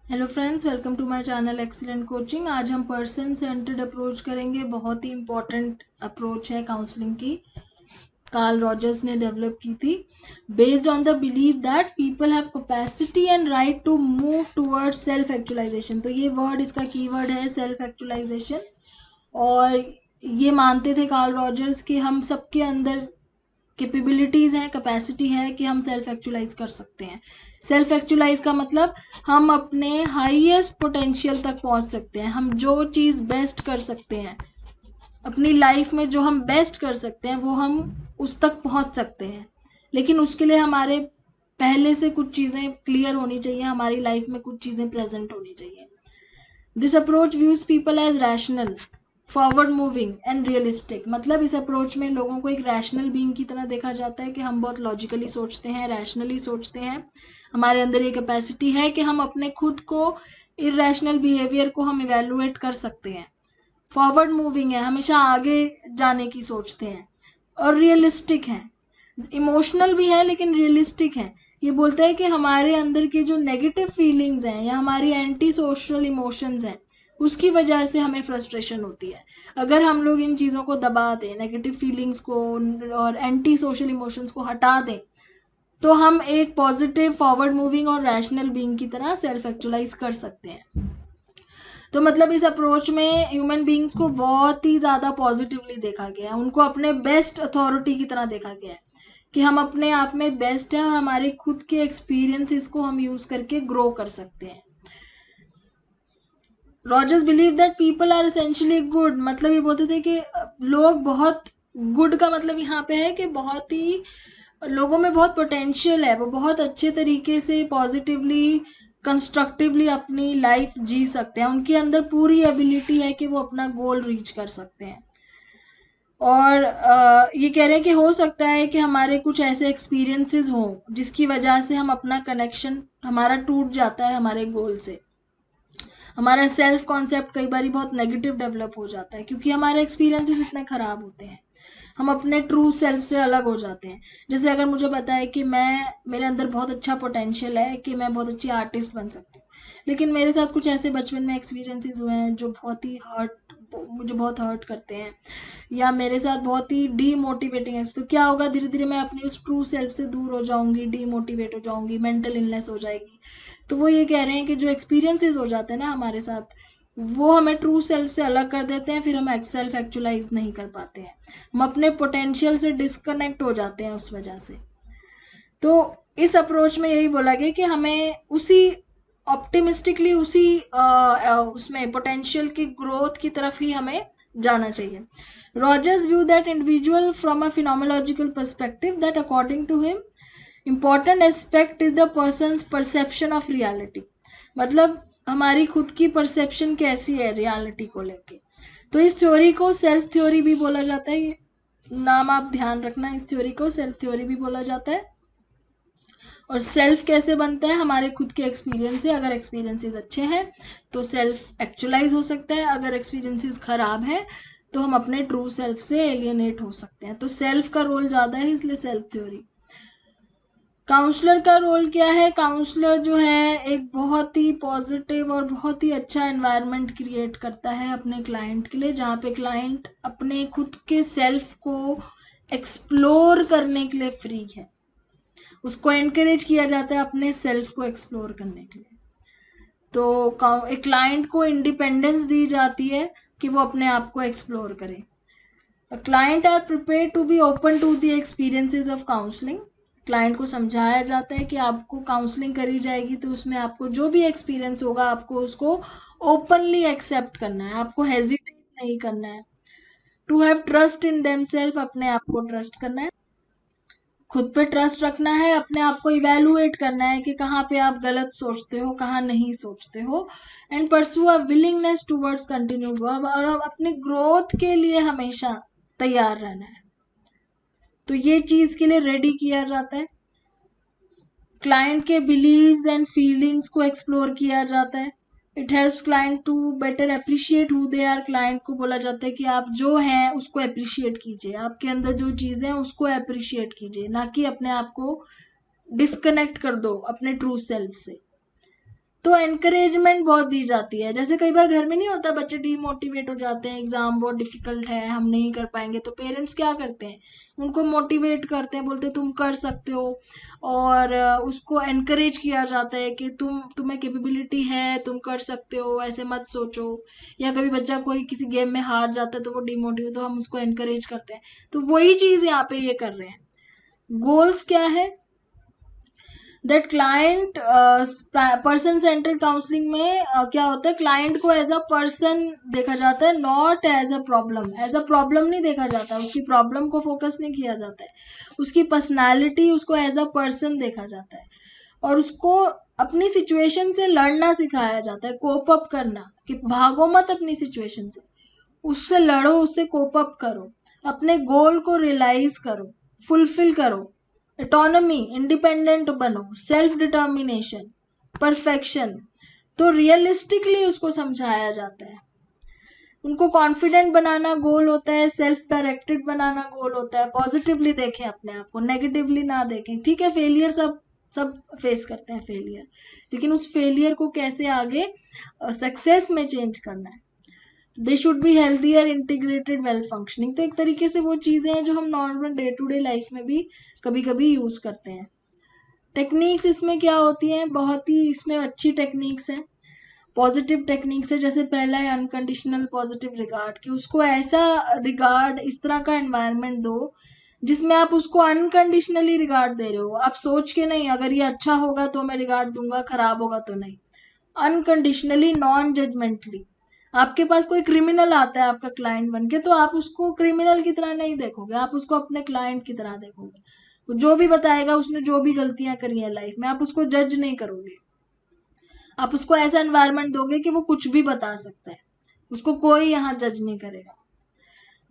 Hello friends, welcome to my channel excellent coaching. आज हम person centered approach करेंगे। बहुत ही इंपॉर्टेंट अप्रोच है काउंसलिंग की। कार्ल रॉजर्स ने डेवलप की थी based on the believe that people have capacity and right to move towards self actualization. तो ये वर्ड, इसका कीवर्ड है सेल्फ एक्चुअलाइजेशन। और ये मानते थे कार्ल रॉजर्स कि हम सबके अंदर कैपेबिलिटीज हैं, कैपेसिटी है कि हम सेल्फ एक्चुअलाइज कर सकते हैं। सेल्फ एक्चुअलाइज का मतलब हम अपने हाईएस्ट पोटेंशियल तक पहुंच सकते हैं। हम जो चीज़ बेस्ट कर सकते हैं अपनी लाइफ में, जो हम बेस्ट कर सकते हैं वो हम उस तक पहुंच सकते हैं। लेकिन उसके लिए हमारे पहले से कुछ चीज़ें क्लियर होनी चाहिए, हमारी लाइफ में कुछ चीज़ें प्रेजेंट होनी चाहिए। This approach views people as rational, forward moving and realistic. मतलब इस अप्रोच में लोगों को एक रैशनल बीइंग की तरह देखा जाता है कि हम बहुत लॉजिकली सोचते हैं, रैशनली सोचते हैं। हमारे अंदर ये कैपेसिटी है कि हम अपने खुद को, इरेशनल बिहेवियर को हम इवेलुएट कर सकते हैं। फॉरवर्ड मूविंग है, हमेशा आगे जाने की सोचते हैं। और रियलिस्टिक है, इमोशनल भी है लेकिन रियलिस्टिक है। ये बोलता है कि हमारे अंदर की जो नेगेटिव फीलिंग्स हैं या हमारी एंटी सोशल इमोशंस हैं, उसकी वजह से हमें फ्रस्ट्रेशन होती है। अगर हम लोग इन चीज़ों को दबा दें, नेगेटिव फीलिंग्स को और एंटी सोशल इमोशंस को हटा दें, तो हम एक पॉजिटिव, फॉरवर्ड मूविंग और रैशनल बीइंग की तरह सेल्फ एक्चुअलाइज कर सकते हैं। तो मतलब इस अप्रोच में ह्यूमन बींग्स को बहुत ही ज़्यादा पॉजिटिवली देखा गया है। उनको अपने बेस्ट अथॉरिटी की तरह देखा गया है कि हम अपने आप में बेस्ट हैं और हमारे खुद के एक्सपीरियंसेस को हम यूज करके ग्रो कर सकते हैं। Rogers believe that people are essentially good. मतलब ये बोलते थे कि लोग बहुत, गुड का मतलब यहाँ पे है कि बहुत ही लोगों में बहुत पोटेंशियल है, वो बहुत अच्छे तरीके से पॉजिटिवली, कंस्ट्रक्टिवली अपनी लाइफ जी सकते हैं। उनके अंदर पूरी एबिलिटी है कि वो अपना गोल रीच कर सकते हैं। और ये कह रहे हैं कि हो सकता है कि हमारे कुछ ऐसे एक्सपीरियंसेस हों जिसकी वजह से हम अपना कनेक्शन हमारा टूट जाता है हमारे गोल से। हमारा सेल्फ कॉन्सेप्ट कई बार बहुत नेगेटिव डेवलप हो जाता है क्योंकि हमारे एक्सपीरियंसेस इतने ख़राब होते हैं। हम अपने ट्रू सेल्फ से अलग हो जाते हैं। जैसे अगर मुझे पता है कि मेरे अंदर बहुत अच्छा पोटेंशियल है कि मैं बहुत अच्छी आर्टिस्ट बन सकती हूँ, लेकिन मेरे साथ कुछ ऐसे बचपन में एक्सपीरियंसेस हुए हैं जो बहुत ही मुझे बहुत हर्ट करते हैं, या मेरे साथ बहुत ही डीमोटिवेटिंग है, तो क्या होगा, धीरे धीरे मैं अपनी उस ट्रू सेल्फ से दूर हो जाऊंगी, डीमोटिवेट हो जाऊंगी, मेंटल इलनेस हो जाएगी। तो वो ये कह रहे हैं कि जो एक्सपीरियंसेस हो जाते हैं ना हमारे साथ, वो हमें ट्रू सेल्फ से अलग कर देते हैं, फिर हम सेल्फ एक्चुअलाइज नहीं कर पाते हैं। हम अपने पोटेंशियल से डिस्कनेक्ट हो जाते हैं उस वजह से। तो इस अप्रोच में यही बोला गया कि हमें उसी ऑप्टिमिस्टिकली, उसी उसमें पोटेंशियल की ग्रोथ की तरफ ही हमें जाना चाहिए। Rogers view that individual from a phenomenological perspective that according to him important aspect is the person's perception of reality. मतलब हमारी खुद की परसेप्शन कैसी है रियलिटी को लेके। तो इस थ्योरी को सेल्फ थ्योरी भी बोला जाता है। ये नाम आप ध्यान रखना, इस थ्योरी को सेल्फ थ्योरी भी बोला जाता है। और सेल्फ कैसे बनता है, हमारे खुद के एक्सपीरियंस से। अगर एक्सपीरियंसेस अच्छे हैं तो सेल्फ एक्चुअलाइज हो सकता है, अगर एक्सपीरियंसेस खराब है तो हम अपने ट्रू सेल्फ से एलियनेट हो सकते हैं। तो सेल्फ का रोल ज़्यादा है, इसलिए सेल्फ थ्योरी। काउंसलर का रोल क्या है? काउंसलर जो है एक बहुत ही पॉजिटिव और बहुत ही अच्छा एनवायरनमेंट क्रिएट करता है अपने क्लाइंट के लिए, जहाँ पे क्लाइंट अपने खुद के सेल्फ को एक्सप्लोर करने के लिए फ्री है। उसको एनकरेज किया जाता है अपने सेल्फ को एक्सप्लोर करने के लिए। तो एक क्लाइंट को इंडिपेंडेंस दी जाती है कि वो अपने आप को एक्सप्लोर करे। Client are prepare to be open to the experiences of counselling. Client को समझाया जाता है कि आपको काउंसलिंग करी जाएगी तो उसमें आपको जो भी एक्सपीरियंस होगा आपको उसको ओपनली एक्सेप्ट करना है, आपको हेजिटेट नहीं करना है। To have trust in them self, अपने आप को ट्रस्ट करना है, खुद पे ट्रस्ट रखना है, अपने आप को इवेलुएट करना है कि कहाँ पे आप गलत सोचते हो, कहाँ नहीं सोचते हो। And pursue a willingness towards continue, और अपनी ग्रोथ के लिए हमेशा तैयार रहना है। तो ये चीज के लिए रेडी किया जाता है। क्लाइंट के बिलीव्स एंड फीलिंग्स को एक्सप्लोर किया जाता है। It helps client to better appreciate who they are. Client को बोला जाता है कि आप जो हैं उसको अप्रिशिएट कीजिए, आपके अंदर जो चीज़ें हैं उसको अप्रिशिएट कीजिए, ना कि अपने आप को डिस्कनेक्ट कर दो अपने ट्रू सेल्फ से। तो एनकरेजमेंट बहुत दी जाती है। जैसे कई बार घर में नहीं होता, बच्चे डीमोटिवेट हो जाते हैं, एग्जाम बहुत डिफिकल्ट है, हम नहीं कर पाएंगे, तो पेरेंट्स क्या करते हैं, उनको मोटिवेट करते हैं, बोलते हैं तुम कर सकते हो, और उसको एनकरेज किया जाता है कि तुम्हें कैपेबिलिटी है, तुम कर सकते हो, ऐसे मत सोचो। या कभी बच्चा कोई किसी गेम में हार जाता है तो वो डीमोटिवेट, तो हम उसको एनकरेज करते हैं। तो वही चीज यहाँ पे ये कर रहे हैं। गोल्स क्या है, that client person centred counselling में क्या होता है, क्लाइंट को एज अ पर्सन देखा जाता है, not as a problem. As a problem नहीं देखा जाता, उसकी प्रॉब्लम को फोकस नहीं किया जाता है, उसकी पर्सनैलिटी, उसको एज अ पर्सन देखा जाता है, और उसको अपनी सिचुएशन से लड़ना सिखाया जाता है, कोप अप करना, कि भागो मत अपनी सिचुएशन से, उससे लड़ो, उससे कोप अप करो, अपने गोल को रियलाइज करो, फुलफिल करो, ऑटोनॉमी, इंडिपेंडेंट बनो, सेल्फ डिटर्मिनेशन, परफेक्शन। तो रियलिस्टिकली उसको समझाया जाता है। उनको कॉन्फिडेंट बनाना गोल होता है, सेल्फ डायरेक्टेड बनाना गोल होता है। पॉजिटिवली देखें अपने आप को, नेगेटिवली ना देखें। ठीक है, फेलियर सब फेस करते हैं फेलियर, लेकिन उस फेलियर को कैसे आगे सक्सेस में चेंज करना है। They should be healthier, integrated, well functioning. तो एक तरीके से वो चीजें हैं जो हम normal day to day life में भी कभी कभी यूज करते हैं। टेक्निक्स इसमें क्या होती हैं, बहुत ही इसमें अच्छी टेक्निक्स हैं, पॉजिटिव टेक्निक्स है। जैसे पहला है अनकंडीशनल पॉजिटिव रिगार्ड, कि उसको ऐसा रिगार्ड, इस तरह का एनवायरनमेंट दो जिसमें आप उसको अनकंडीशनली रिगार्ड दे रहे हो। आप सोच के नहीं, अगर ये अच्छा होगा तो मैं रिगार्ड दूंगा, खराब होगा तो नहीं। Unconditionally, non judgementally. आपके पास कोई क्रिमिनल आता है आपका क्लाइंट बन के, तो आप उसको क्रिमिनल की तरह नहीं देखोगे, आप उसको अपने क्लाइंट की तरह देखोगे। वो जो भी बताएगा, उसने जो भी गलतियां करी है लाइफ में, आप उसको जज नहीं करोगे। आप उसको ऐसा एनवायरनमेंट दोगे कि वो कुछ भी बता सकता है, उसको कोई यहाँ जज नहीं करेगा।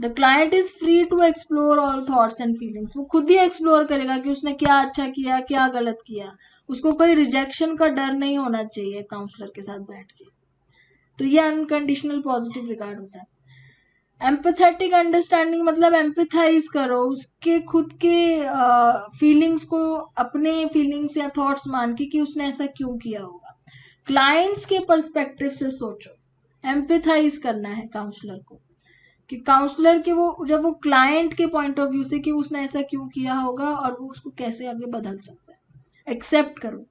The client is free to explore all thoughts and feelings. वो खुद ही एक्सप्लोर करेगा कि उसने क्या अच्छा किया, क्या गलत किया। उसको कोई रिजेक्शन का डर नहीं होना चाहिए काउंसलर के साथ बैठ के। तो ये अनकंडीशनल पॉजिटिव रिगार्ड होता है। एम्पथेटिक अंडरस्टैंडिंग मतलब एम्पथाइज करो, उसके खुद के फीलिंग्स को अपने फीलिंग्स या थॉट्स मान के कि उसने ऐसा क्यों किया होगा। क्लाइंट्स के पर्सपेक्टिव से सोचो, एम्पथाइज करना है काउंसलर को, कि काउंसलर के वो जब वो क्लाइंट के पॉइंट ऑफ व्यू से कि उसने ऐसा क्यों किया होगा और वो उसको कैसे आगे बदल सकता है। एक्सेप्ट करो।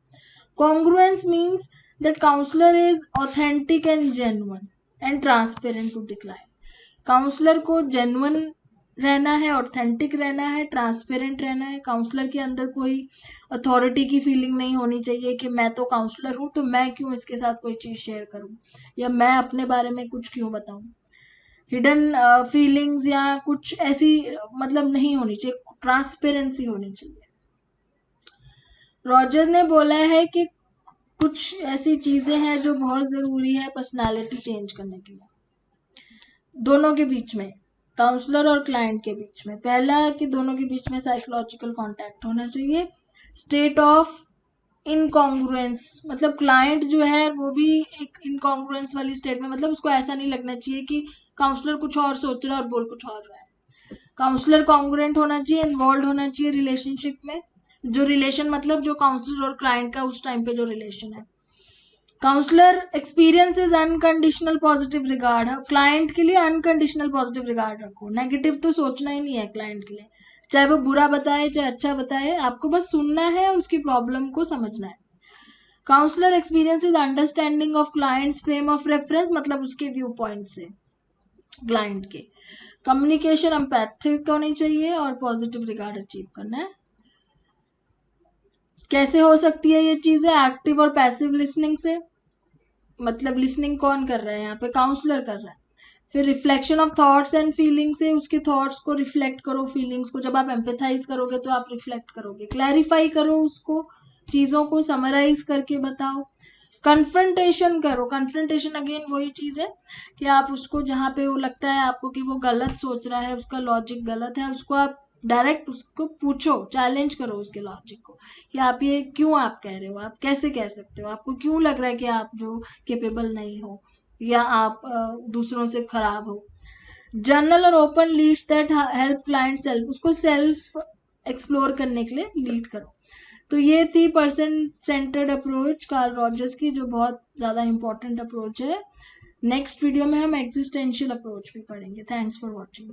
Congruence means that counsellor is authentic and genuine and transparent to the client. Counsellor को जेन्युइन रहना है, ऑथेंटिक रहना है, ट्रांसपेरेंट रहना है। काउंसलर के अंदर कोई अथॉरिटी की फीलिंग नहीं होनी चाहिए कि मैं तो काउंसलर हूं तो मैं क्यों इसके साथ कोई चीज शेयर करूं, या मैं अपने बारे में कुछ क्यों बताऊं। हिडन फीलिंग्स या कुछ ऐसी मतलब नहीं होनी चाहिए, ट्रांसपेरेंसी होनी चाहिए। रॉजर ने बोला है कि कुछ ऐसी चीजें हैं जो बहुत जरूरी है पर्सनालिटी चेंज करने के लिए, दोनों के बीच में, काउंसलर और क्लाइंट के बीच में। पहला है कि दोनों के बीच में साइकोलॉजिकल कांटेक्ट होना चाहिए। स्टेट ऑफ इनकॉन्ग्रुएंस मतलब क्लाइंट जो है वो भी एक इनकॉन्ग्रुएंस वाली स्टेट में, मतलब उसको ऐसा नहीं लगना चाहिए कि काउंसलर कुछ और सोच रहा है और बोल कुछ और रहा है। काउंसलर कॉन्ग्रुएंट होना चाहिए, इन्वॉल्व होना चाहिए रिलेशनशिप में। जो रिलेशन मतलब जो काउंसलर और क्लाइंट का उस टाइम पे जो रिलेशन है। Counsellor experiences unconditional positive regard, client के लिए अनकंडीशनल पॉजिटिव रिगार्ड रखो। नेगेटिव तो सोचना ही नहीं है क्लाइंट के लिए, चाहे वो बुरा बताए चाहे अच्छा बताए, आपको बस सुनना है और उसकी प्रॉब्लम को समझना है। Counsellor experience is understanding of clients frame of reference, मतलब उसके व्यू पॉइंट से क्लाइंट के। कम्युनिकेशन एम्पैथिक होनी चाहिए और पॉजिटिव रिगार्ड अचीव करना है। कैसे हो सकती है ये चीजें, एक्टिव और पैसिव लिसनिंग से, मतलब लिसनिंग कौन कर रहा है यहाँ पे, काउंसलर कर रहा है। फिर reflection of thoughts and feeling से उसके थॉट्स को रिफ्लेक्ट करो, फीलिंग्स को। जब आप एम्पैथाइज करोगे तो आप रिफ्लेक्ट करोगे। क्लैरिफाई करो उसको, चीजों को समराइज करके बताओ। कन्फ्रंटेशन करो। कन्फ्रंटेशन अगेन वही चीज है कि आप उसको जहाँ पे वो लगता है आपको कि वो गलत सोच रहा है, उसका लॉजिक गलत है, उसको आप डायरेक्ट उसको पूछो, चैलेंज करो उसके लॉजिक को कि आप ये क्यों आप कह रहे हो, आप कैसे कह सकते हो, आपको क्यों लग रहा है कि आप जो केपेबल नहीं हो या आप दूसरों से खराब हो। जर्नल और open leads that help client self, उसको सेल्फ एक्सप्लोर करने के लिए लीड करो। तो ये थी person centered approach Carl Rogers की, जो बहुत ज़्यादा इंपॉर्टेंट अप्रोच है। नेक्स्ट वीडियो में हम एग्जिस्टेंशियल अप्रोच भी पढ़ेंगे। Thanks for watching.